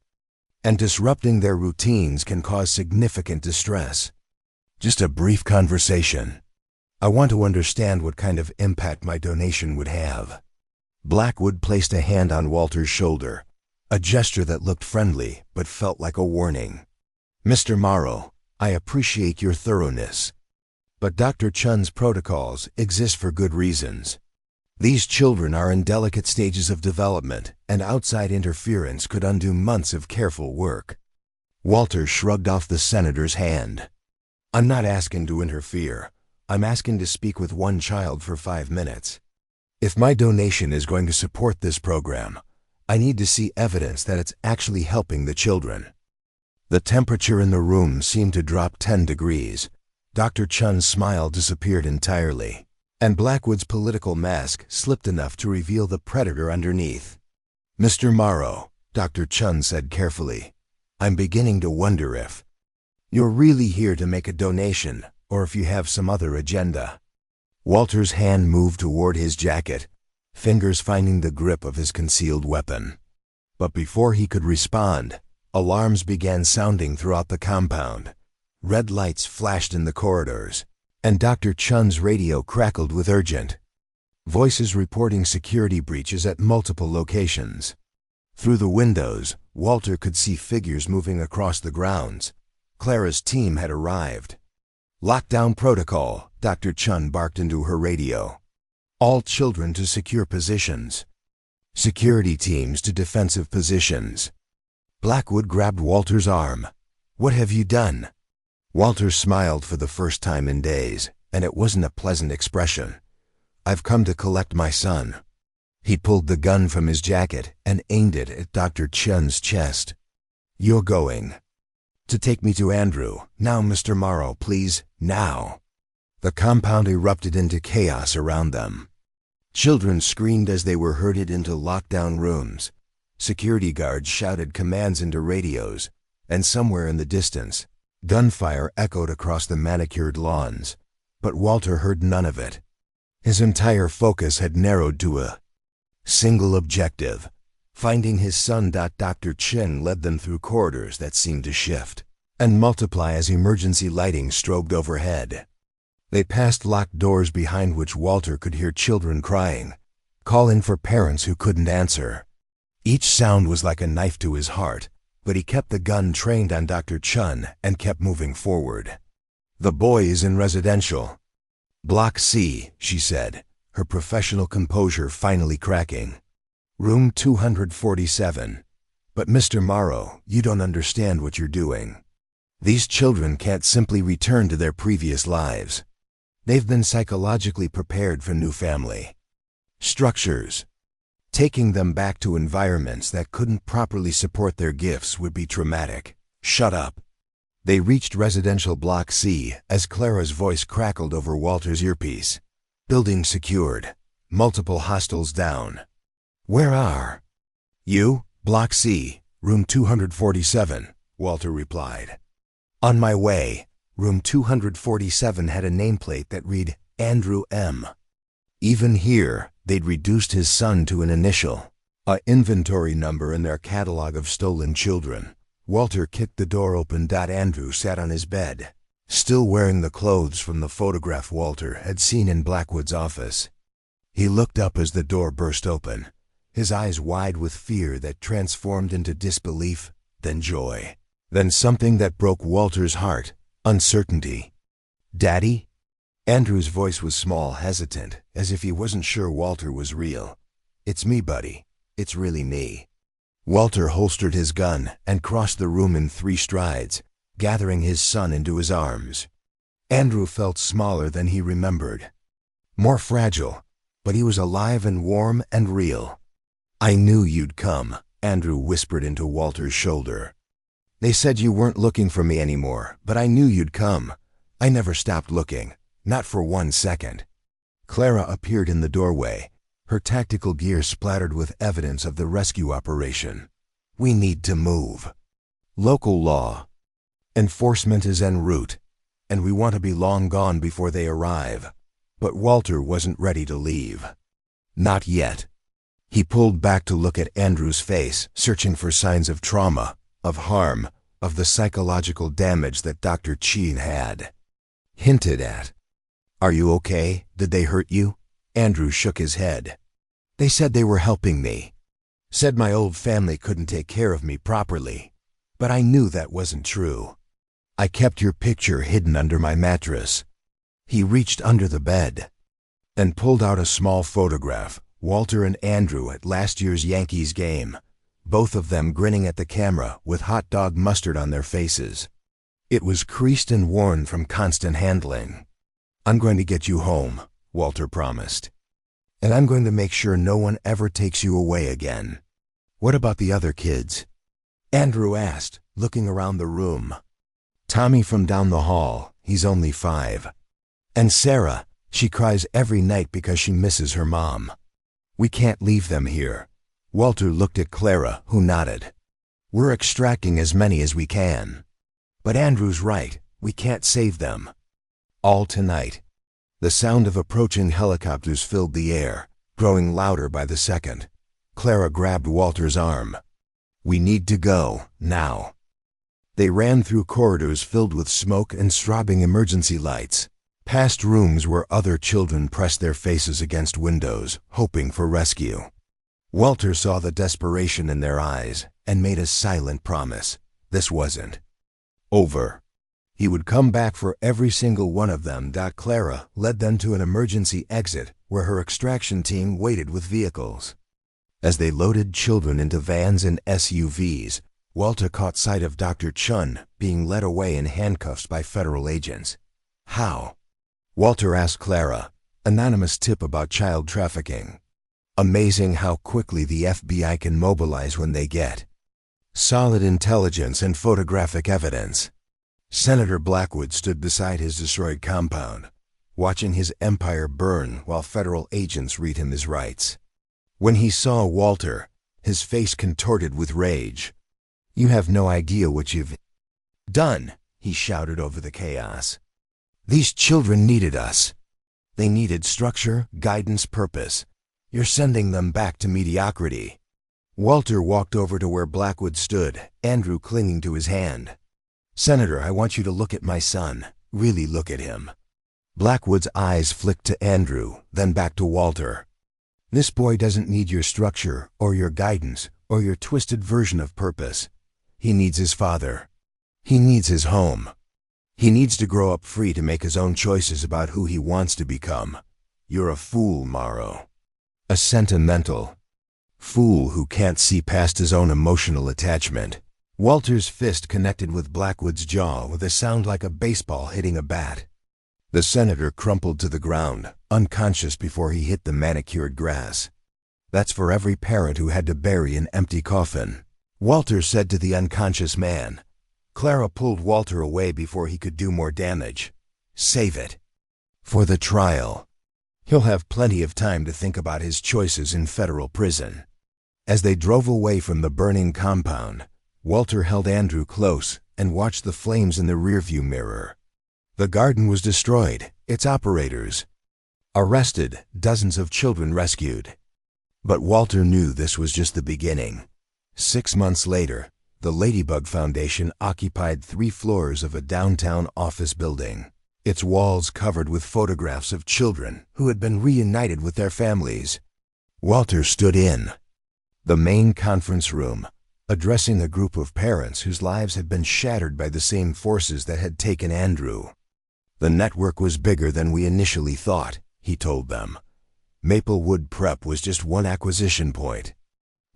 and disrupting their routines can cause significant distress. Just a brief conversation. I want to understand what kind of impact my donation would have." Blackwood placed a hand on Walter's shoulder, a gesture that looked friendly but felt like a warning. "Mr. Morrow, I appreciate your thoroughness, but Dr. Chun's protocols exist for good reasons. These children are in delicate stages of development, and outside interference could undo months of careful work." Walter shrugged off the senator's hand. "I'm not asking to interfere. I'm asking to speak with one child for 5 minutes. If my donation is going to support this program, I need to see evidence that it's actually helping the children." The temperature in the room seemed to drop 10 degrees. Dr. Chun's smile disappeared entirely, and Blackwood's political mask slipped enough to reveal the predator underneath. "Mr. Morrow," Dr. Chun said carefully, "I'm beginning to wonder if you're really here to make a donation, or if you have some other agenda." Walter's hand moved toward his jacket, fingers finding the grip of his concealed weapon. But before he could respond, alarms began sounding throughout the compound. Red lights flashed in the corridors, and Dr. Chun's radio crackled with urgent voices reporting security breaches at multiple locations. Through the windows, Walter could see figures moving across the grounds. Clara's team had arrived. "Lockdown protocol," Dr. Chun barked into her radio. "All children to secure positions. Security teams to defensive positions." Blackwood grabbed Walter's arm. "What have you done?" Walter smiled for the first time in days, and it wasn't a pleasant expression. "I've come to collect my son." He pulled the gun from his jacket and aimed it at Dr. Chun's chest. "You're going to take me to Andrew. Now, Mr. Morrow, please, now." The compound erupted into chaos around them. Children screamed as they were herded into lockdown rooms. Security guards shouted commands into radios, and somewhere in the distance, gunfire echoed across the manicured lawns. But Walter heard none of it. His entire focus had narrowed to a single objective: finding his son. Dr. Chen led them through corridors that seemed to shift and multiply as emergency lighting strobed overhead. They passed locked doors behind which Walter could hear children crying, calling for parents who couldn't answer. Each sound was like a knife to his heart, but he kept the gun trained on Dr. Chun and kept moving forward. "The boy is in residential. Block C," she said, her professional composure finally cracking. "Room 247. But Mr. Morrow, you don't understand what you're doing. These children can't simply return to their previous lives. They've been psychologically prepared for new family. Structures. Taking them back to environments that couldn't properly support their gifts would be traumatic. Shut up. They reached residential block C as Clara's voice crackled over Walter's earpiece. Building secured. Multiple hostiles down. Where are you? Block C, room 247, Walter replied. On my way. Room 247 had a nameplate that read Andrew M. Even here, they'd reduced his son to an initial, a inventory number in their catalog of stolen children. Walter kicked the door open. Andrew sat on his bed, still wearing the clothes from the photograph Walter had seen in Blackwood's office. He looked up as the door burst open, his eyes wide with fear that transformed into disbelief, then joy, then something that broke Walter's heart, uncertainty. Daddy? Andrew's voice was small, hesitant, as if he wasn't sure Walter was real. It's me, buddy. It's really me. Walter holstered his gun and crossed the room in 3 strides, gathering his son into his arms. Andrew felt smaller than he remembered, more fragile, but he was alive and warm and real. I knew you'd come, Andrew whispered into Walter's shoulder. They said you weren't looking for me anymore, but I knew you'd come. I never stopped looking, not for 1 second. Clara appeared in the doorway, her tactical gear splattered with evidence of the rescue operation. We need to move. Local law. Enforcement is en route, and we want to be long gone before they arrive. But Walter wasn't ready to leave. Not yet. He pulled back to look at Andrew's face, searching for signs of trauma, of harm, of the psychological damage that Dr. Cheen had hinted at. Are you okay? Did they hurt you? Andrew shook his head. They said they were helping me. Said my old family couldn't take care of me properly. But I knew that wasn't true. I kept your picture hidden under my mattress. He reached under the bed and pulled out a small photograph, Walter and Andrew at last year's Yankees game, both of them grinning at the camera with hot dog mustard on their faces. It was creased and worn from constant handling. I'm going to get you home, Walter promised. And I'm going to make sure no one ever takes you away again. What about the other kids? Andrew asked, looking around the room. Tommy from down the hall, he's only 5. And Sarah, she cries every night because she misses her mom. We can't leave them here. Walter looked at Clara, who nodded. We're extracting as many as we can. But Andrew's right, we can't save them. All tonight. The sound of approaching helicopters filled the air, growing louder by the second. Clara grabbed Walter's arm. We need to go, now. They ran through corridors filled with smoke and strobing emergency lights, past rooms where other children pressed their faces against windows, hoping for rescue. Walter saw the desperation in their eyes and made a silent promise. This wasn't over. He would come back for every single one of them. Clara led them to an emergency exit where her extraction team waited with vehicles. As they loaded children into vans and SUVs, Walter caught sight of Dr. Chun being led away in handcuffs by federal agents. How? Walter asked Clara, anonymous tip about child trafficking. Amazing how quickly the FBI can mobilize when they get solid intelligence and photographic evidence. Senator Blackwood stood beside his destroyed compound, watching his empire burn while federal agents read him his rights. When he saw Walter, his face contorted with rage. You have no idea what you've done, he shouted over the chaos. These children needed us. They needed structure, guidance, purpose. You're sending them back to mediocrity. Walter walked over to where Blackwood stood, Andrew clinging to his hand. Senator, I want you to look at my son. Really look at him. Blackwood's eyes flicked to Andrew, then back to Walter. This boy doesn't need your structure, or your guidance, or your twisted version of purpose. He needs his father. He needs his home. He needs to grow up free to make his own choices about who he wants to become. You're a fool, Morrow. A sentimental fool who can't see past his own emotional attachment. Walter's fist connected with Blackwood's jaw with a sound like a baseball hitting a bat. The senator crumpled to the ground, unconscious before he hit the manicured grass. That's for every parent who had to bury an empty coffin. Walter said to the unconscious man. Clara pulled Walter away before he could do more damage. Save it. For the trial. He'll have plenty of time to think about his choices in federal prison. As they drove away from the burning compound, Walter held Andrew close and watched the flames in the rearview mirror. The garden was destroyed, its operators arrested, dozens of children rescued. But Walter knew this was just the beginning. 6 months later, the Ladybug Foundation occupied 3 floors of a downtown office building, its walls covered with photographs of children who had been reunited with their families. Walter stood in the main conference room, addressing a group of parents whose lives had been shattered by the same forces that had taken Andrew. The network was bigger than we initially thought, he told them. Maplewood Prep was just one acquisition point.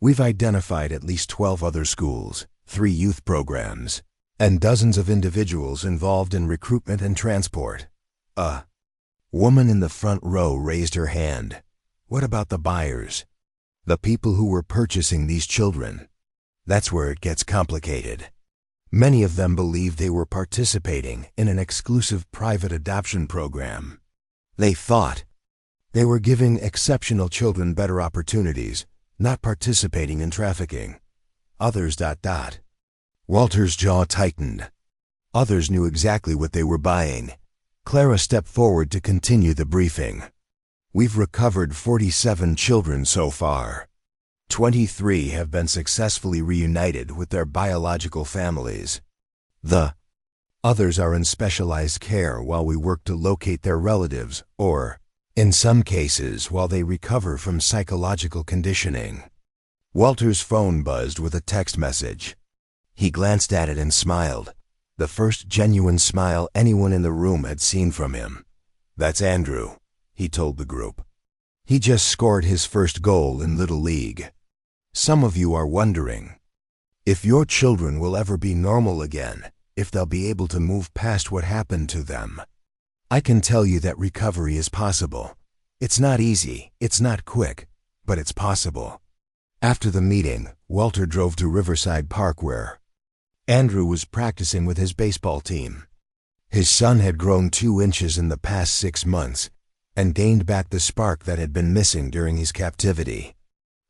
We've identified at least 12 other schools, 3 youth programs, and dozens of individuals involved in recruitment and transport. A woman in the front row raised her hand. What about the buyers? The people who were purchasing these children? That's where it gets complicated. Many of them believed they were participating in an exclusive private adoption program. They thought they were giving exceptional children better opportunities, not participating in trafficking. Others ... Walter's jaw tightened. Others knew exactly what they were buying. Clara stepped forward to continue the briefing. We've recovered 47 children so far. 23 have been successfully reunited with their biological families. The others are in specialized care while we work to locate their relatives, or, in some cases, while they recover from psychological conditioning. Walter's phone buzzed with a text message. He glanced at it and smiled, the first genuine smile anyone in the room had seen from him. That's Andrew, he told the group. He just scored his first goal in Little League. Some of you are wondering if your children will ever be normal again, if they'll be able to move past what happened to them. I can tell you that recovery is possible. It's not easy, it's not quick, but it's possible. After the meeting, Walter drove to Riverside Park where Andrew was practicing with his baseball team. His son had grown 2 inches in the past 6 months and gained back the spark that had been missing during his captivity.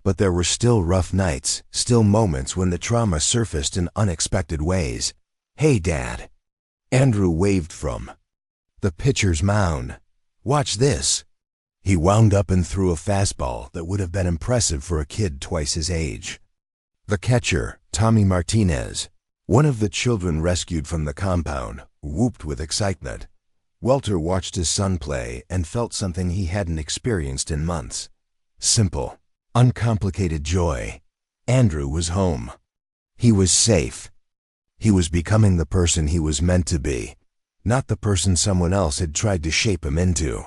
But there were still rough nights, still moments when the trauma surfaced in unexpected ways. Hey, Dad. Andrew waved from the pitcher's mound. Watch this. He wound up and threw a fastball that would have been impressive for a kid twice his age. The catcher, Tommy Martinez, one of the children rescued from the compound, whooped with excitement. Walter watched his son play and felt something he hadn't experienced in months. Simple, uncomplicated joy. Andrew was home. He was safe. He was becoming the person he was meant to be, not the person someone else had tried to shape him into.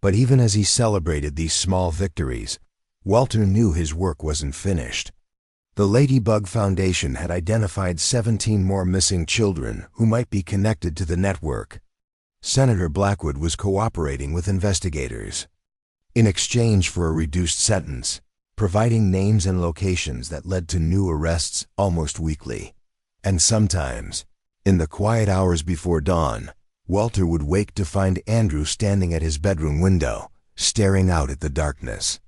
But even as he celebrated these small victories, Walter knew his work wasn't finished. The Ladybug Foundation had identified 17 more missing children who might be connected to the network. Senator Blackwood was cooperating with investigators. In exchange for a reduced sentence, providing names and locations that led to new arrests almost weekly. And sometimes, in the quiet hours before dawn, Walter would wake to find Andrew standing at his bedroom window, staring out at the darkness.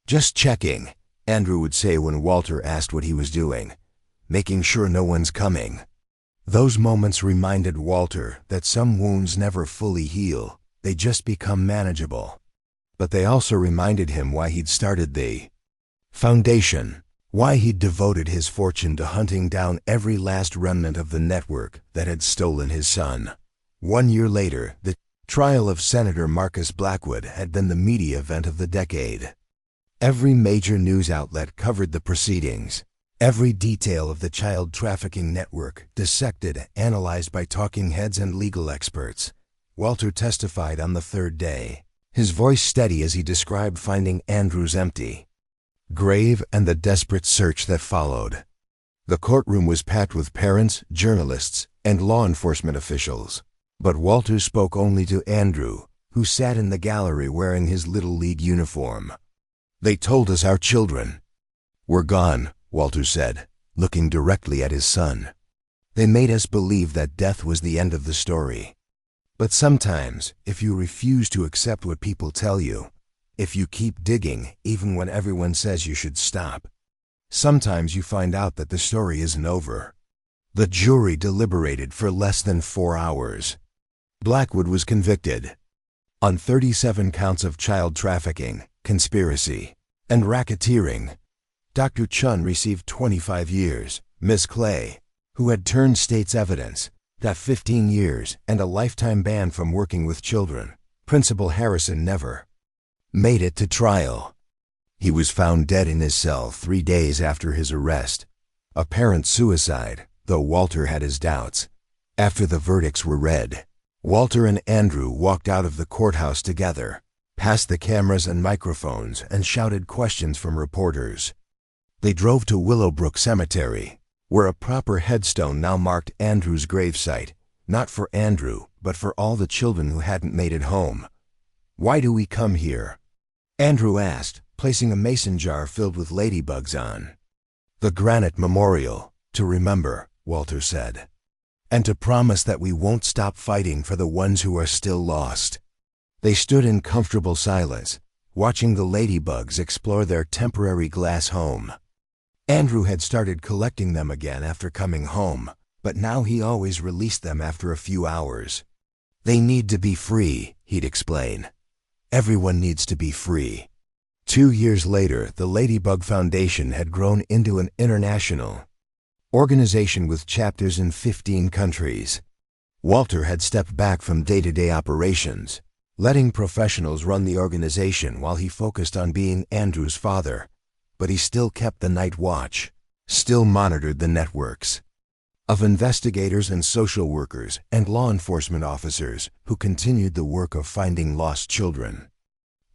Just checking, Andrew would say when Walter asked what he was doing, making sure no one's coming. Those moments reminded Walter that some wounds never fully heal, they just become manageable. But they also reminded him why he'd started the foundation, why he'd devoted his fortune to hunting down every last remnant of the network that had stolen his son. 1 year later, the trial of Senator Marcus Blackwood had been the media event of the decade. Every major news outlet covered the proceedings. Every detail of the child trafficking network dissected, analyzed by talking heads and legal experts. Walter testified on the 3rd day, his voice steady as he described finding Andrew's empty grave and the desperate search that followed. The courtroom was packed with parents, journalists, and law enforcement officials. But Walter spoke only to Andrew, who sat in the gallery wearing his Little League uniform. "They told us our children were gone," Walter said, looking directly at his son. "They made us believe that death was the end of the story. But sometimes, if you refuse to accept what people tell you, if you keep digging even when everyone says you should stop, sometimes you find out that the story isn't over." The jury deliberated for less than 4 hours. Blackwood was convicted on 37 counts of child trafficking, conspiracy, and racketeering. Dr. Chun received 25 years. Miss Clay, who had turned state's evidence, got 15 years and a lifetime ban from working with children. Principal Harrison never made it to trial. He was found dead in his cell 3 days after his arrest. Apparent suicide, though Walter had his doubts. After the verdicts were read, Walter and Andrew walked out of the courthouse together, past the cameras and microphones, and shouted questions from reporters. They drove to Willowbrook Cemetery, where a proper headstone now marked Andrew's gravesite, not for Andrew, but for all the children who hadn't made it home. "Why do we come here?" Andrew asked, placing a mason jar filled with ladybugs on. "The granite memorial, to remember," Walter said, "and to promise that we won't stop fighting for the ones who are still lost." They stood in comfortable silence, watching the ladybugs explore their temporary glass home. Andrew had started collecting them again after coming home, but now he always released them after a few hours. "They need to be free," he'd explain. "Everyone needs to be free." 2 years later, the Ladybug Foundation had grown into an international organization with chapters in 15 countries. Walter had stepped back from day-to-day operations, letting professionals run the organization while he focused on being Andrew's father. But he still kept the night watch, still monitored the networks of investigators and social workers and law enforcement officers who continued the work of finding lost children.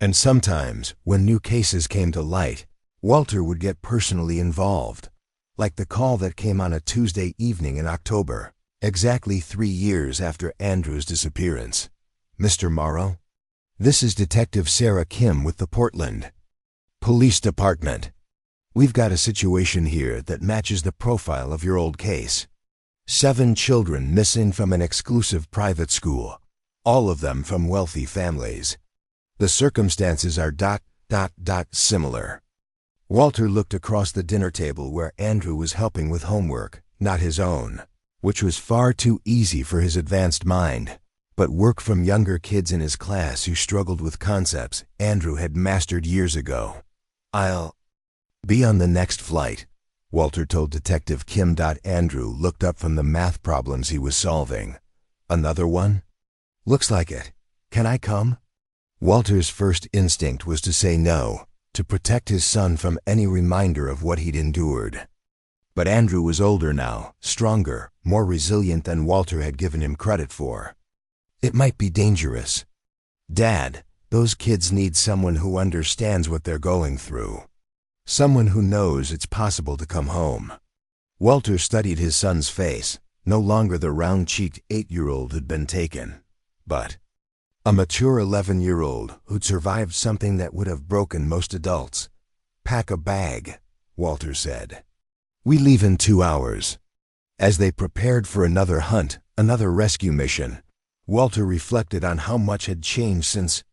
And sometimes, when new cases came to light, Walter would get personally involved, like the call that came on a Tuesday evening in October, exactly 3 years after Andrew's disappearance. "Mr. Morrow? This is Detective Sarah Kim with the Portland Police Department. We've got a situation here that matches the profile of your old case. 7 children missing from an exclusive private school, all of them from wealthy families. The circumstances are ... similar." Walter looked across the dinner table where Andrew was helping with homework, not his own, which was far too easy for his advanced mind, but work from younger kids in his class who struggled with concepts Andrew had mastered years ago. "I'll be on the next flight," Walter told Detective Kim. Andrew looked up from the math problems he was solving. "Another one? Looks like it. Can I come?" Walter's first instinct was to say no, to protect his son from any reminder of what he'd endured. But Andrew was older now, stronger, more resilient than Walter had given him credit for. "It might be dangerous. Dad, those kids need someone who understands what they're going through. Someone who knows it's possible to come home." Walter studied his son's face. No longer the round-cheeked 8-year-old who'd been taken, but a mature 11-year-old who'd survived something that would have broken most adults. "Pack a bag," Walter said. "We leave in 2 hours." As they prepared for another hunt, another rescue mission, Walter reflected on how much had changed since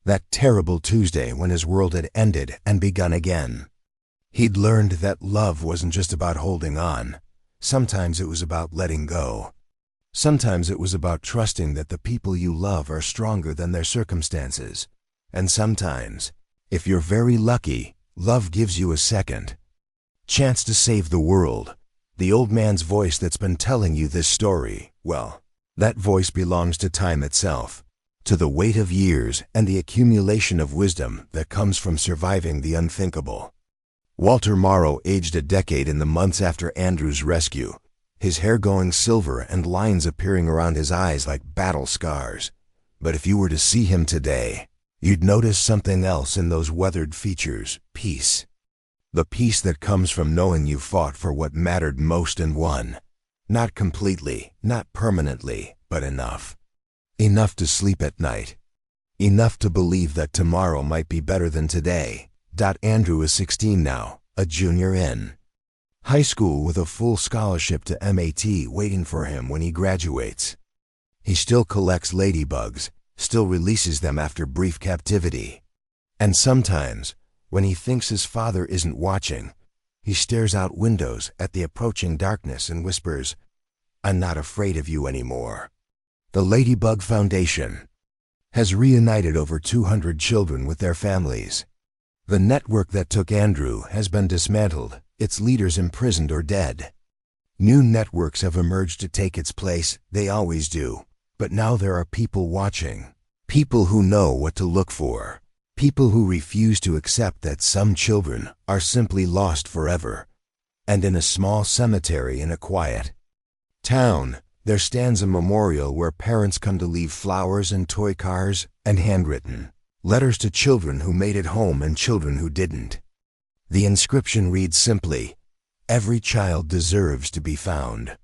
that terrible Tuesday when his world had ended and begun again. He'd learned that love wasn't just about holding on. Sometimes it was about letting go. Sometimes it was about trusting that the people you love are stronger than their circumstances. And sometimes, if you're very lucky, love gives you a second chance to save the world. The old man's voice that's been telling you this story, well, that voice belongs to time itself, to the weight of years and the accumulation of wisdom that comes from surviving the unthinkable. Walter Morrow aged a decade in the months after Andrew's rescue, his hair going silver and lines appearing around his eyes like battle scars. But if you were to see him today, you'd notice something else in those weathered features: peace. The peace that comes from knowing you fought for what mattered most and won. Not completely, not permanently, but enough. Enough to sleep at night. Enough to believe that tomorrow might be better than today. Andrew is 16 now, a junior in high school with a full scholarship to MAT waiting for him when he graduates. He still collects ladybugs, still releases them after brief captivity. And sometimes, when he thinks his father isn't watching, he stares out windows at the approaching darkness and whispers, "I'm not afraid of you anymore." The Ladybug Foundation has reunited over 200 children with their families. The network that took Andrew has been dismantled, its leaders imprisoned or dead. New networks have emerged to take its place, they always do. But now there are people watching. People who know what to look for. People who refuse to accept that some children are simply lost forever. And in a small cemetery in a quiet town, there stands a memorial where parents come to leave flowers and toy cars and handwritten letters to children who made it home and children who didn't. The inscription reads simply, "Every child deserves to be found."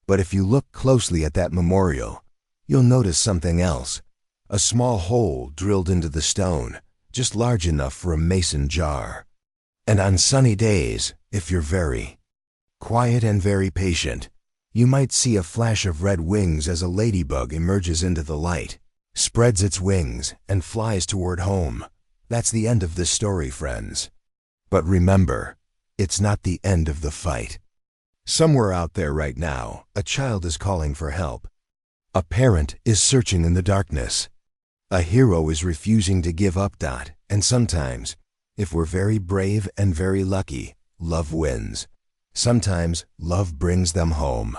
But if you look closely at that memorial, you'll notice something else. A small hole drilled into the stone, just large enough for a mason jar. And on sunny days, if you're very quiet and very patient, you might see a flash of red wings as a ladybug emerges into the light, spreads its wings, and flies toward home. That's the end of this story, friends. But remember, it's not the end of the fight. Somewhere out there right now, a child is calling for help. A parent is searching in the darkness. A hero is refusing to give up. And sometimes, if we're very brave and very lucky, love wins. Sometimes love brings them home.